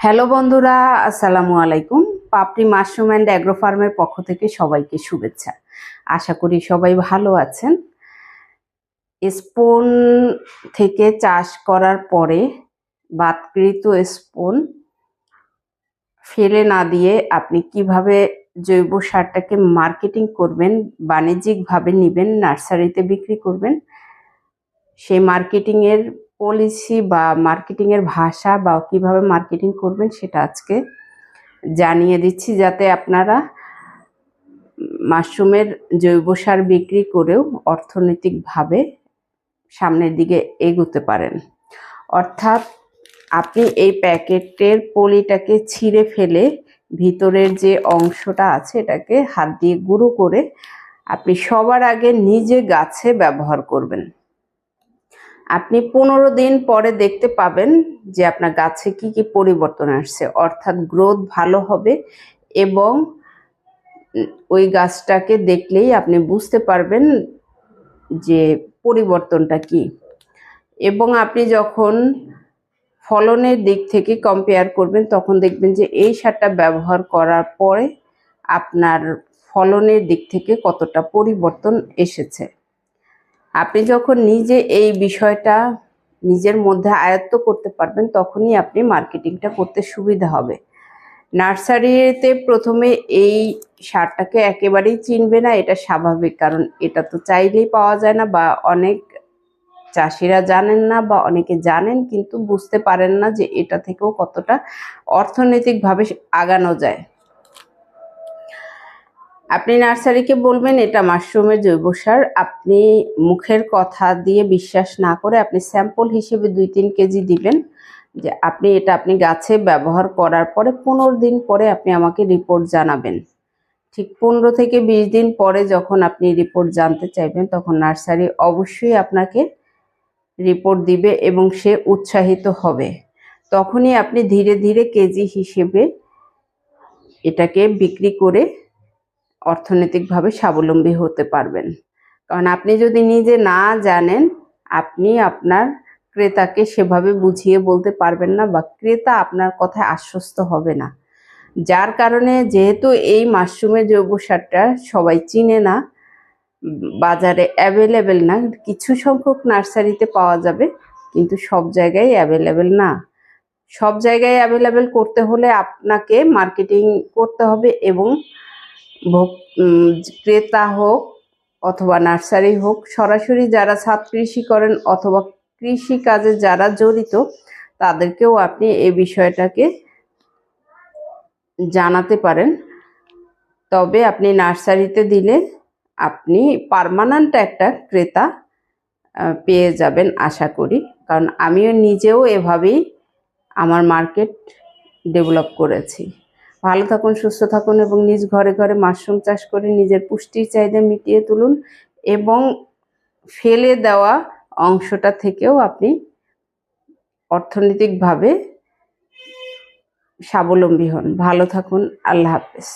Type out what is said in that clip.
Hello বন্ধুরা, আসসালামু আলাইকুম। পাপড়ি মাশরুম অ্যান্ড অ্যাগ্রো ফার্মের পক্ষ থেকে সবাইকে শুভেচ্ছা। আশা করি সবাই ভালো আছেন। স্পুন থেকে চাষ করার পরে বাতকৃত স্পুন ফেলে না দিয়ে আপনি কিভাবে জৈব সারটাকে মার্কেটিং করবেন, বাণিজ্যিকভাবে নেবেন, নার্সারিতে বিক্রি করবেন, সেই মার্কেটিংয়ের পলিসি বা মার্কেটিংয়ের ভাষা বা কিভাবে মার্কেটিং করবেন সেটা আজকে জানিয়ে দিচ্ছি, যাতে আপনারা মাশরুমের জৈব সার বিক্রি করেও অর্থনৈতিকভাবে সামনের দিকে এগোতে পারেন। অর্থাৎ আপনি এই প্যাকেটের পলিটাকে ছিঁড়ে ফেলে ভিতরের যে অংশটা আছে এটাকে হাত দিয়ে গুঁড়ো করে আপনি সবার আগে নিজে গাছে ব্যবহার করবেন। আপনি 15 দিন পরে দেখতে পাবেন যে আপনার গাছে কি কি পরিবর্তন আসছে, অর্থাৎ গ্রোথ ভালো হবে এবং ওই গাছটাকে দেখলেই আপনি বুঝতে পারবেন যে পরিবর্তনটা কি। এবং আপনি যখন ফলনের দিক থেকে কম্পেয়ার করবেন তখন দেখবেন যে এই সারটা ব্যবহার করার পরে আপনার ফলনের দিক থেকে কতটা পরিবর্তন এসেছে। আপনি যখন নিজে এই বিষয়টা নিজের মধ্যে আয়ত্ত করতে পারবেন তখনই আপনি মার্কেটিংটা করতে সুবিধা হবে। নার্সারিতে প্রথমে এই সারটাকে একেবারেই চিনবে না, এটা স্বাভাবিক, কারণ এটা তো চাইলেই পাওয়া যায় না, বা অনেক চাষিরা জানেন না, বা অনেকে জানেন কিন্তু বুঝতে পারেন না যে এটা থেকেও কতটা অর্থনৈতিকভাবে আগানো যায়। আপনি নার্সারিকে বলবেন এটা মাশরুমের জৈব সার, আপনি মুখের কথা দিয়ে বিশ্বাস না করে আপনি স্যাম্পল হিসেবে 2-3 কেজি দিবেন, যে আপনি গাছে ব্যবহার করার পরে 15 দিন পরে আপনি আমাকে রিপোর্ট জানাবেন। ঠিক 15 থেকে 20 দিন পরে যখন আপনি রিপোর্ট জানতে চাইবেন তখন নার্সারি অবশ্যই আপনাকে রিপোর্ট দিবে এবং সে উৎসাহিত হবে। তখনই আপনি ধীরে ধীরে কেজি হিসেবে এটাকে বিক্রি করে অর্থনৈতিকভাবে স্বাবলম্বী হতে পারবেন। কারণ আপনি যদি নিজে না জানেন আপনি আপনার ক্রেতাকে সেভাবে বুঝিয়ে বলতে পারবেন না, বা ক্রেতা আপনার কথায় আশ্বস্ত হবে না। যার কারণে যেহেতু এই মাশরুমের জৈব সারটা সবাই চিনে না, বাজারে অ্যাভেলেবেল না, কিছু সংখ্যক নার্সারিতে পাওয়া যাবে কিন্তু সব জায়গায় অ্যাভেলেবেল না। সব জায়গায় অ্যাভেলেবেল করতে হলে আপনাকে মার্কেটিং করতে হবে এবং ক্রেতা হোক অথবা নার্সারি হোক, সরাসরি যারা ছাদ কৃষি করেন অথবা কৃষি কাজে যারা জড়িত তাদেরকেও আপনি এই বিষয়টাকে জানাতে পারেন। তবে আপনি নার্সারিতে দিলে আপনি পার্মানেন্ট একটা ক্রেতা পেয়ে যাবেন আশা করি, কারণ আমিও নিজেও এভাবেই আমার মার্কেট ডেভেলপ করেছি। ভালো থাকুন, সুস্থ থাকুন এবং নিজ ঘরে ঘরে মাশরুম চাষ করে নিজের পুষ্টির চাহিদা মিটিয়ে তুলুন এবং ফেলে দেওয়া অংশটা থেকেও আপনি অর্থনৈতিকভাবে স্বাবলম্বী হন। ভালো থাকুন, আল্লাহ হাফেজ।